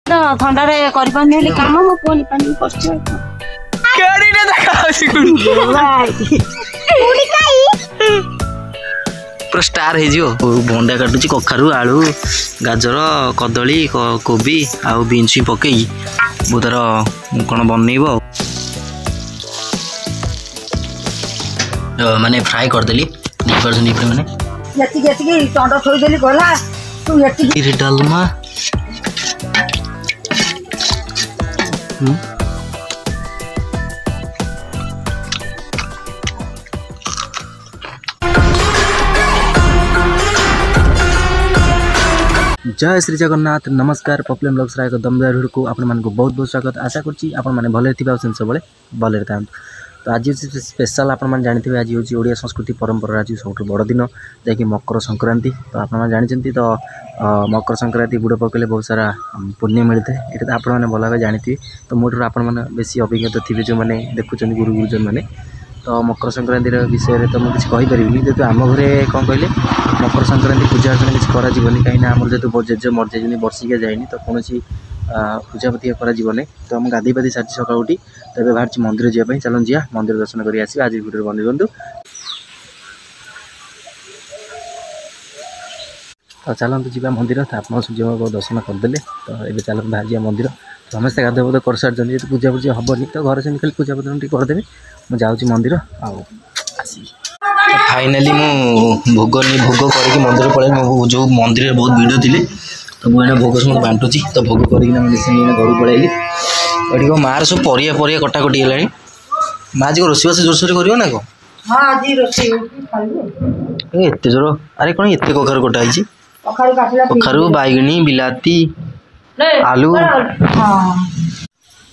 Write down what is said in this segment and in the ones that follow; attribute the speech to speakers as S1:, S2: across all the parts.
S1: ଥଣ୍ଡାରେ କରିପାରୁନି କାମ ମୋ ପୁଅ ନିପାଣି କଷ୍ଟ
S2: पूरा स्टार हो भंडा काटुची कखारु आलू गाजर कदली कोबी आउ बीन्स पकई वो तार कौन बनइब माने फ्राई करदेली माने डालमा जय श्री जगन्नाथ नमस्कार पॉपुलर ब्लॉग्स एक दमदार भिड को आपण मानक बहुत बहुत स्वागत आशा करछि आपण माने भले थिबा सब भले था। तो आज स्पेशल आपण माने जानि थिबे आज होची ओडिया संस्कृति परंपरा आज सब बड़ दिन जाकि मकर संक्रांति। तो आपण माने जानि तो मकर संक्रांति बुड़ पकले बहुत सारा पुण्य मिलता है ये आपण माने भल भाव जानि थिबे। तो मोटर आपण माने बेसी अभिज्ञता थिबे जो माने देखुचन गुरु गुरुजन माने। तो मकर संक्रांति विषय तो मुझे किसी कहीपरि जेहतु आम घरे कौन कहले मकर संक्रांति पूजा अर्चना किसी करें कहीं आम जेहतु जेज मर जाए बर्षिका जाए तो कौन पूजापाती कर तो आम गाधी पाधी सारी सका उठी तो ये बाहर मंदिर जावाई चलो जा मंदिर दर्शन कर आस आज भिडियो बन दिखाँ। तो चलते जा मंदिर आप सूर्य को दर्शन करदे। तो ये चलते बाहर जा मंदिर समस्ते गाधो बोध कर सारी पूजा पूजा हेनी तो घर से खाली पूजा पूजा टी करदेवी मुझे मंदिर आसी फाइनाली मु भोग भोग करके मंदिर पलि जो मंदिर बहुत भिड़ थी तो मुझे भोग सब बांटुची। तो भोग करके घर पलैली ये मार सब परिया परिया कटाकटी है माँ आज रोषेबास जोरसोर कर ना कौन एत जोर अरे कौन एत कखारु कटाई कखारु बैगणी बिलाती आलू।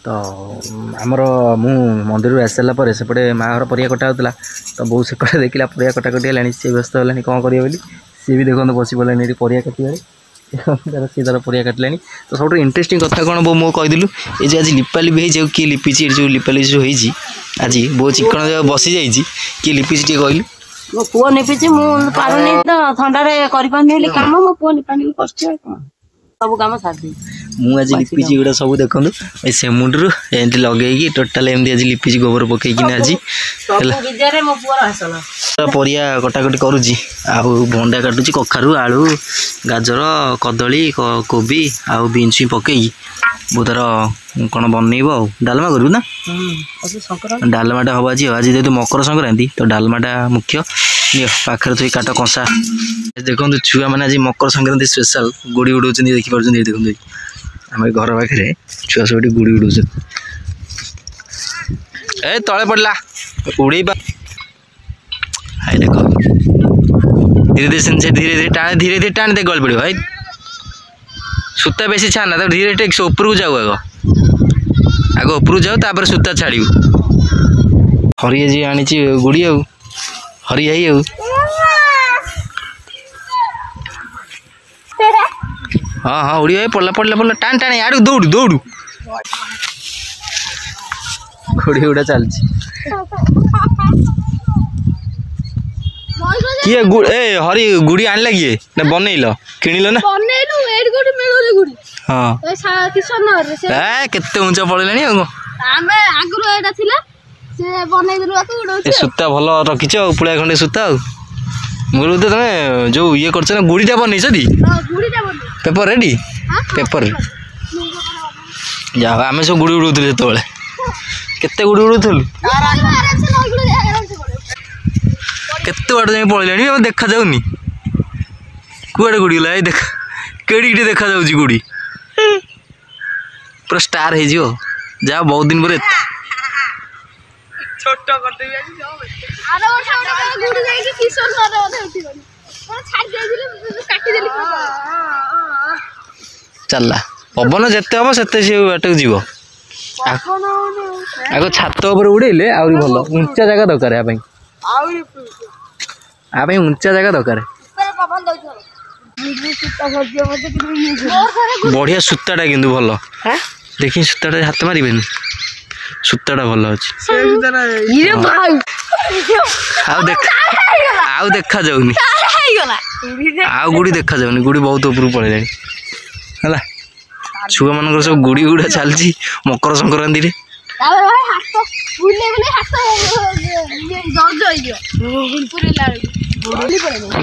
S2: तो आमर मु मंदिर आस सारापर सेपटे माँ घर परिया कटा होता तो बहुत सेपटे देखला परिया कटाकटी है सी व्यस्त है कौन कर सी भी देखते बस पड़े परिया काटे सी तार परिया काटला। तो सब इंटरेस्टिंग कथा कौन बो मो कहीदेलु ये आज लिपालिपि हो किए लिपिची जो लिपाली जो होती आज बहुत चिकन बसी जाइए किए लिपिची टे कहलु
S1: मो पुओ निपिची मु पारुनी तो थंडारे करिपानी काम मो पुओ निपानी कष्ट सब काम साथी
S2: मु आज लिपिची गुड़ा सब देखो से मुंडरू एमती लगे टोटाल एमती आज लिपिची गोबर पकईकिन आज परिया कटाकटी करुची आउ भंडा काटुची कखारु आलू गाजर कदली कोबी आउ बीन्स पकई वो तार कौन बनइब डालमा करू ना डालमाटा हम आज आज जेहतु मकर संक्रांति तो डालमाटा मुख्य पाखे थी काट कंसा देखो छुआ मैंने आज मकर संक्रांति स्पेशल गुड़ी उड़ाऊँ देखिए देखते आम घर पाखे छुआ सब गुड़ी उड़ाऊँ ए तले पड़ला उड़े हाई देख धीरे धीरे से धीरे धीरे टाण दे गल पड़ो भाई सूता बेसी छाना तो धीरे टेक्स ऊपर को जाऊ आग ऊपर जाऊ तापर सूता छाड़ू हरी जी आनी गुड़ी आउ हरी आई आउ हाँ हाँ उड़ी भाई पड़ला पड़ला पड़ला टाण टाण आड़ दौड़ू दौड़ू गुड़ी गुड़ा चलती किए ए हरी गुड़ी आनला किए ना बनइल किनिल ना हाँ केते ऊंचा पड़ेलानी सूता भल रखिच पुलिया खंडे सूता मुझे तुम जो ये कर गुड़ीटा बनईस पेपर रेडी पेपर जा आम सब गुड़ी उड़ाऊे जो केते गुड़ी उड़ाऊलु केते बाट जाए पड़े देखा जाऊनी कुआड़े गुड़ी गला देख केड़ी देखा जाऊँगी गुड़ी पूरा स्टार हो जा बहुत दिन पर चलला पवन जिते हम से बाट जीव आग छात उड़ेले आहरी भल उंचा जगह दरकार आपाई उंचा जगह दरकार बढ़िया सूताटा किंतु भल देखी सूताटा हाथ मारे सूताटा भल अच्छे आउ देखा जाऊनी आउ गुड़ी देखा जाऊनी गुड़ी बहुत ऊपर पड़े है छुआ मान सब गुड़ी गुड़ा चलती मकर संक्रांति रे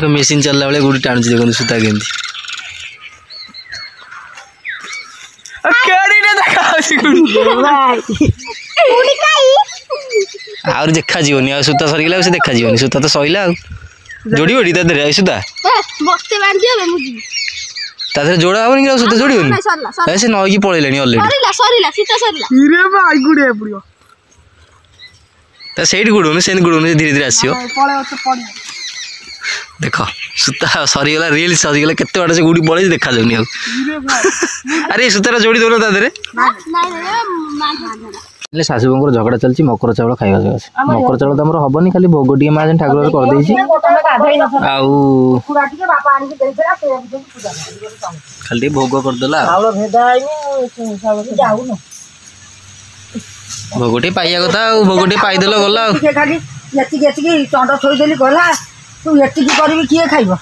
S2: मेसीन चलला बेले गुड़ी टाणुची देखो सूता केमती आउर देखा जीवनी आ सूता सरीगला से देखा जीवनी सूता तो सईला जोड़ी ओडी ता देरे सूता
S3: बस्ते बांध दियो मुजी
S2: ता देरे जोड़ा होनी कि सूता जोड़ी होनी ऐसे नई की पळेलेनी ऑलरेडी
S3: सरीला सीता सरीला
S4: इरे भाई गुड़े पड़ियो
S2: ता सेठ गुडोनी सेन गुडोनी धीरे धीरे आसियो
S4: पळे तो पड़ी
S2: देखो सूता सरीगला रील सरीगला केते बाटा से गुडी पळे देखा जाउनी आ
S4: इरे भाई
S2: अरे सूता जोड़ी दोनो ता देरे ले सासुबंकर झगड़ा चलची मकर चावल खाइबा जास मकर चावल त हमर हबनी खाली भोग टिके माजन ठाकुर कर देइची आउ खाली भोग कर देला भोगटी पाइया कथा भोगटी पाई देलो गला
S4: खाली यति चंड थोई देली गला तू यति करबी किए खाइबो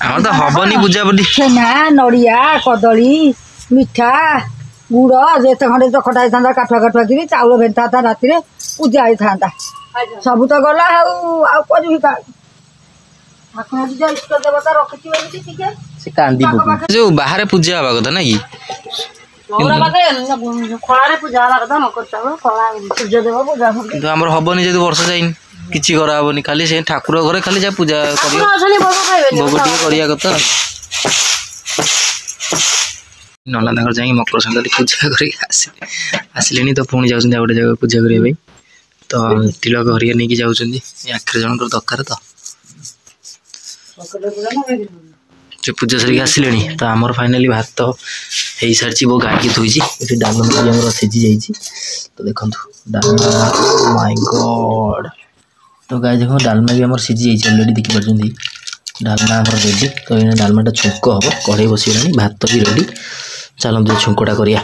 S2: हमर त हबनी पूजा बडी
S4: छेना नड़िया कदली मिठा गुड़ जेते खंडे तो खटाई था काठुआ काठुआ कि चाउल भेटा था राति पूजा होता सब तो गला करी इष्ट देवता रखी
S2: से कांदी पकु जो बाहर पूजा हवा कथा ना कि
S1: खଳାରେ ପୂଜା ହବା କଥା ମକର ଚାଉଳ ଖଳା ସୂର୍ଯ୍ୟ ଦେବ ପୂଜା
S2: କିନ୍ତୁ ଆମର ହବନି ଯଦି ବର୍ଷ ଯାଇନି କିଛି କରା ହବନି ଖାଲି ସେ ଠାକୁର ଘରେ ଖାଲି ଯା ପୂଜା କରିବ ଭୋଗ ଟିକେ କରିବା କଥା नला ताकर जाई मकर संक्रांति पूजा करी आसिले तो पुणी जाउछन गोटे जगह पूजा करिया भाई तो तिलक हरिया नहीं जाउछन आखिर जनकर दरकार तो जो पूजा सरिक आसिले तो आमर फाइनाली भात तो हो सारी वो गाड़ी थोड़ी ये डालमा सीझी जाइए तो देखो डालमा माय गॉड तो गाय देखो डालमा भी आम सीझी जाइए अलरेडी देखिपार डालमा आम रेडी तो ये डालमाटा छुंक हम कड़े बसगला भात भी रेडी चलते छुंकटा करिया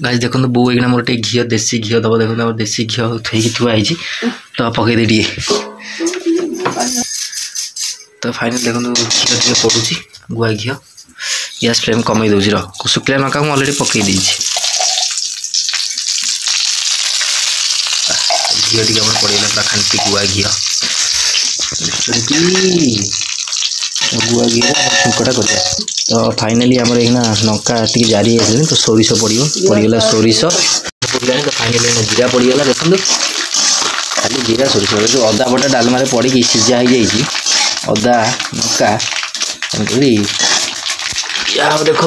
S2: गाइस देखो बो एक मोर घी देसी घी दब देखो देसी घी थी थुआई तो पकईदे टे तो फाइनल देखो घी टे पड़ुची गुआ घी गैस फ्लेम कमे दूसरी शुक्ला लंका मुझे अलरेडी पकई घी टे पड़ेगा पूरा खांटी गुआ घी गुआ घी छुंकटा कर तो फाइनाली आमर एक लंका टी जारी तो सोरिष पड़गला सोरिष पड़ा तो फाइनाली जीरा पड़गला देखो खाली जीरा सोरिष जो अदा बटा डालमा पड़ी सीझा हो जाए अदा लंका देखो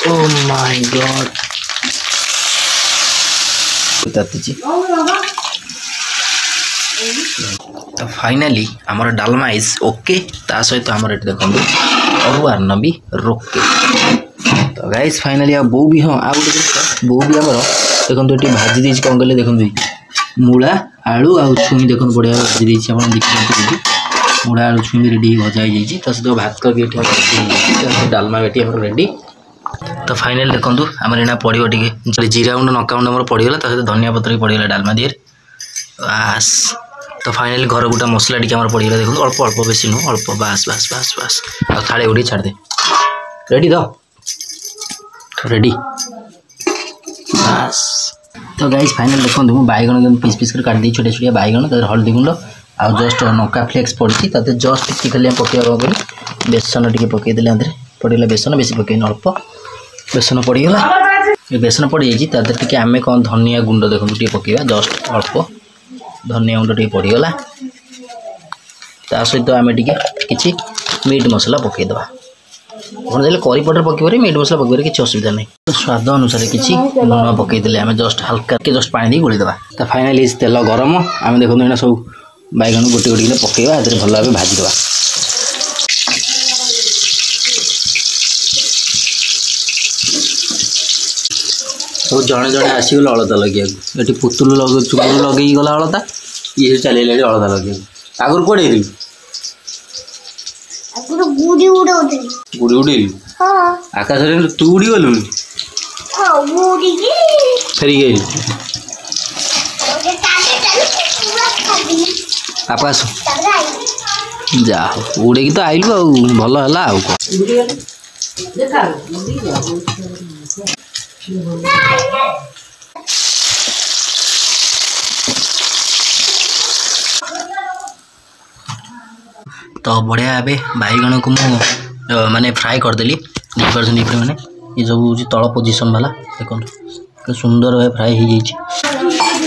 S2: ओ माय गॉड ताती तो फाइनाली आमर डालमा इज ओके ता सहित आमर ये देखो अरुआर्न भी रोके तो गाइस फाइनाली आ बो भी हाँ आ गोटे बो भी आमर देखो ये भाजी देती कौन कले देखो मूला आलू आ छुई देखो बढ़िया भाजी देती देखिए मूला आलू छुई रेडी भजा हो जाए तो सहित भात भी डालमा बेटी आम रेडी तो फाइनाली देखो आम एना पड़ो टे जीरा गुंड लंका गुंड आम पड़गला सहित धनिया पत्र भी पड़गला डालमा दिए बास तो फाइनाली घर गोटा मसला टी पड़गला देखो अल्प अल्प बेसी नुह अल्प बास बास बास बास आ थाले गुड़ी छाड़दे रेडी तो रेडी बास तो गाइस फाइनल देखो मुझे बैगन पीस पीस कर काट दी छोटे छोटे बैगन हल्दी गुंड आउ जस्ट लंका फ्लेक्स पड़ी जस्ट टी खाली पकड़ा बेसन टी पकईदे पड़गला बेसन बेसी पकईन अल्प बेसन पड़गला बेसन पड़ जाइए टी आम कौन धनिया गुंड देखो टे पकड़ा जस्ट अल्प धनिया गुंड टे पड़गला ता सहित आम टी मीट मसला पकईदे कौन देखे करी पटर पकड़ मीट मसला पकड़ किसी असुविधा नहीं तो स्वाद अनुसार किसी लुण पकईदे आम जस्ट हल्का जस्ट पानी दी गोलीदे तो फाइनाली तेल गरम आम देखो यहाँ सब बैगन गोटे गोटे पकईवा भल भाव भाजीदे सब जड़े जड़े आसीगल अलता लगे ये पुतुल चुगुल लगे गला अलता ये चल अलता लगे आगुरी कौन गुड़ी उड़े आकाश तू उड़ी गलु फेरी गई आकाश जा उड़े तो आइलु भल है तो बढ़िया भावे बैगण को माने फ्राए करदेली देखिए मैंने ये सब हूँ तल पोजिशन वाला देखो सुंदर भाव फ्राए हो जाए।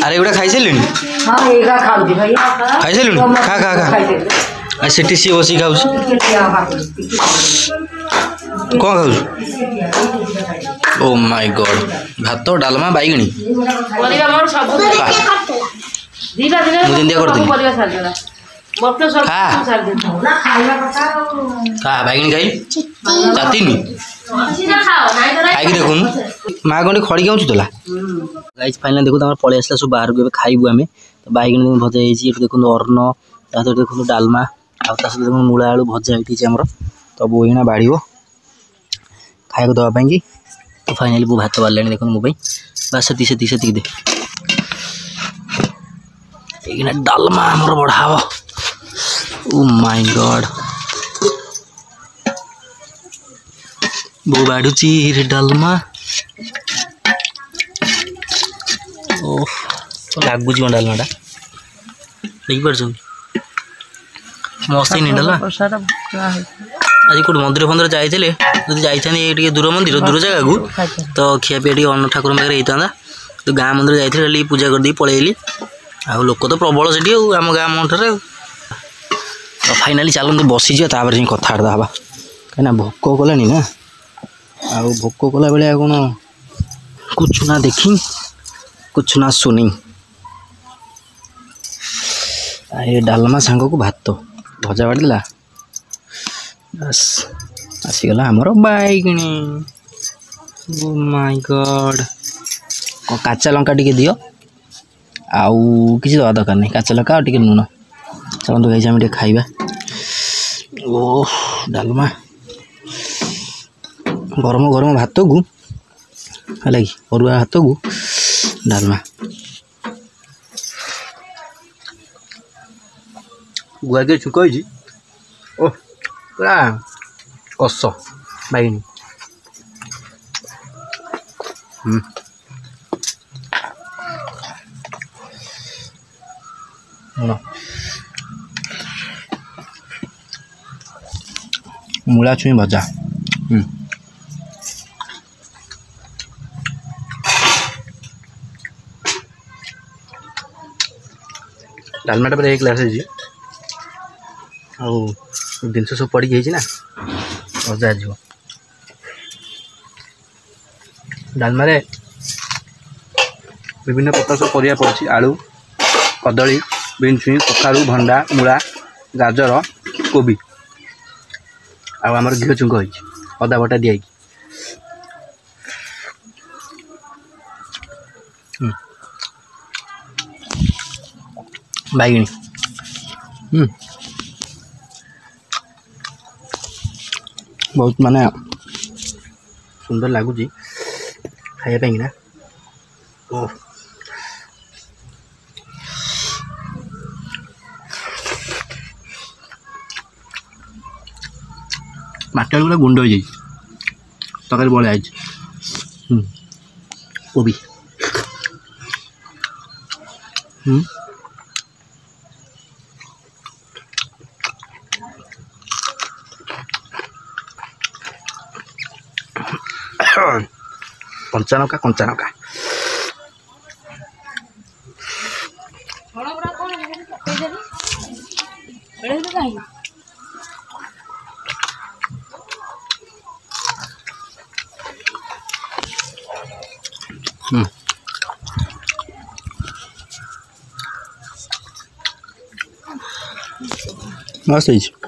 S2: अरे एगुड़ा खाई सारे खाई सारे खा खा खा सेठी सी बस खाऊ कौन खाऊ ओ माय गॉड भात डालमा बैगणी मुझे कर खा बैगणी खाई चातीनी खाई देखुन माँ कौन खड़ी गाँव तुला गाइज फाइनल देखो पलि आसला सब बाहर को खाइबू आम तो बैगणी भजा ये देखो अर्ण ता देखो डालमा आस देखो मूला आलू भजा होती आमर तो बो ही बाढ़ खाया दवापाई तो फाइनाली बो भात बाहर देखो मो बस से दे डालमा आमर बढ़ा ओ माय गॉड बो बाढ़ुची रे डालमा ओह लगुच डालमाटा देख पार मस्त ही डालमा आज कौट मंदिर फंदिर जाइए दूर मंदिर दूर जगह को तो खियापिया अन्न ठाकुर पाखे होता तो गाँ मंदिर जाइए पूजा करदे पलैली आ लोक तो प्रबल से आम गाँ मंठर तो फाइनाली चलते बसीजा तापर जाए कथबार्ता हाँ कहीं भोक कलानी ना आ भोक कला बेले कौन कुछ ना देखी कुछ ना सुनी ये डालमा सांग को भात भजा बाड़ला बस आसीगला आमर बैगणी ओ माय गॉड काचा लंका टी दियो आउ किसी दवा दरकार नहीं काचा लंका टी लुण चलते गाइस आम खाइबा ओ डालमा गरम गरम भात को है कि अरुआ भात को डालमा गुआ के छुक ओ पूरा कस बैगणी मूला छुई भजा डालमाटा पर एक ग्लास है जिन सब पड़ी ना मजा आ डालमा विभिन्न प्रकार सब परिया पड़ी आलू कदली बीन छुई कखारू भंडा मूला गाजर कोबी आमर घी चुंक अदा बटा दिया बैगणी बहुत माने सुंदर लगुच खायापी ना ओ माटी गुला गुंड हो जाए तरकारी बड़ा आई कोबी कंचा नौका मस्त है।